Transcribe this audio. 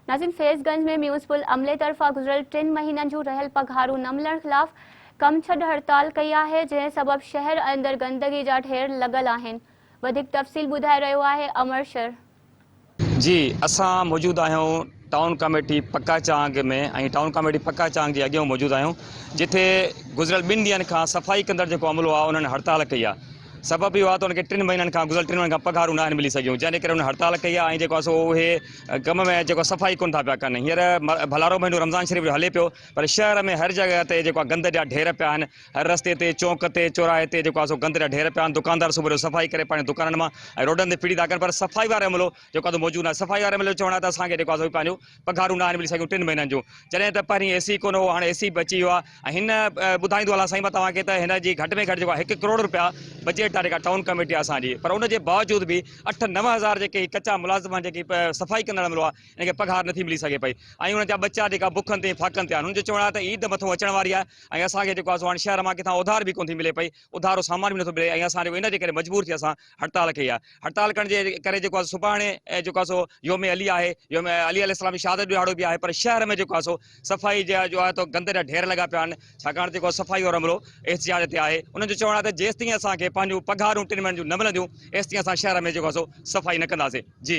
नाज़रीन, फैज़गंज में म्यूनिसिपल अमले तरफ़ा गुज़िरियल 3 महीननि जूं रहियल पघारूं न मिलण ख़िलाफ़ कम छॾ हड़ताल कई आहे, जंहिं सबब शहर अंदर गंदगी जा ढेर लगल आहिनि। वधिक तफ़सील ॿुधाए रहियो आहे अमर शर। जी, असां मौजूद आहियूं टाउन कमेटी पक्का चांग में ऐं टाउन कमेटी पक्का चांग जे अॻियां मौजूद आहियूं, जिथे गुज़िरियल 2 ॾींहंनि खां सफ़ाई कंदड़ जेको अमलो आहे उन्हनि हड़ताल कई आहे। सबब इहो आहे त उनखे 3 महीननि खां गुज़िरियल 3 महीननि खां पघारूं न आहिनि मिली सघियूं, जंहिंजे करे उन हड़ताल कई आहे। ऐं जेको आहे सो उहे कम में जेको सफ़ाई कोन था पिया कनि। हींअर भलारो महीनो रमज़ान शरीफ़ जो हले पियो, पर शहर में हर जॻह ते जेको आहे गंद जा ढेर पिया आहिनि। हर रस्ते ते, चौक ते, चौराहे ते जेको आहे सो गंद जा ढेर पिया आहिनि। दुकानदार सुबुह जो सफ़ाई करे पंहिंजे दुकाननि मां ऐं रोडनि ते फिरी था कनि, पर सफ़ाई वारो अमलो जेको आहे मौजूदु आहे। सफ़ाई वारे अमले जो चवणु आहे त असांखे जेको आहे पंहिंजो पघारूं न आहिनि मिली सघियूं 3 महीननि जूं, जॾहिं त पहिरीं एसी कोन हो, हाणे एसी बि अची वियो आहे। ऐं हिन ॿुधाईंदो हलां साईं मां तव्हांखे त हिन जी घटि में घटि जेको आहे 1 करोड़ रुपया बजट आहे जेका टाउन कमेटी आहे असांजी, पर उनजे बावजूद बि 8-9 हज़ार जेके कचा मुलाज़िम जेकी सफ़ाई कंदड़ अमलो आहे इनखे पघार नथी मिली सघे पई। ऐं उन जा बच्चा जेका बुखनि ते फाकनि ते आहिनि, हुननि जो चवणु आहे त ईद मथां अचण वारी आहे ऐं असांखे जेको आहे सो हाणे शहर मां किथां उधार बि कोन थी मिले पई, उधारो सामान बि नथो मिले। ऐं असां जेको इन जे करे मजबूर थी असां हड़ताल कई आहे। हड़ताल करण जे करे जेको आहे सुभाणे जेको आहे सो योम अली आहे, योम अली अलैहिस्सलाम जी शहादत ॾियाड़ो बि आहे, पर शहर में जेको आहे सो सफ़ाई जा जो आहे तो गंद जा ढेर लॻा पिया आहिनि। छाकाणि जेको सफ़ाई वारो अमलो एहतिजाज ते आहे। उन्हनि जो चवणु आहे त जेसिताईं असांखे पंहिंजूं पघारूं 3 महीननि जूं न मिलंदियूं, एसिताईं असां शहर में जेको आहे सो सफ़ाई न कंदासीं। जी।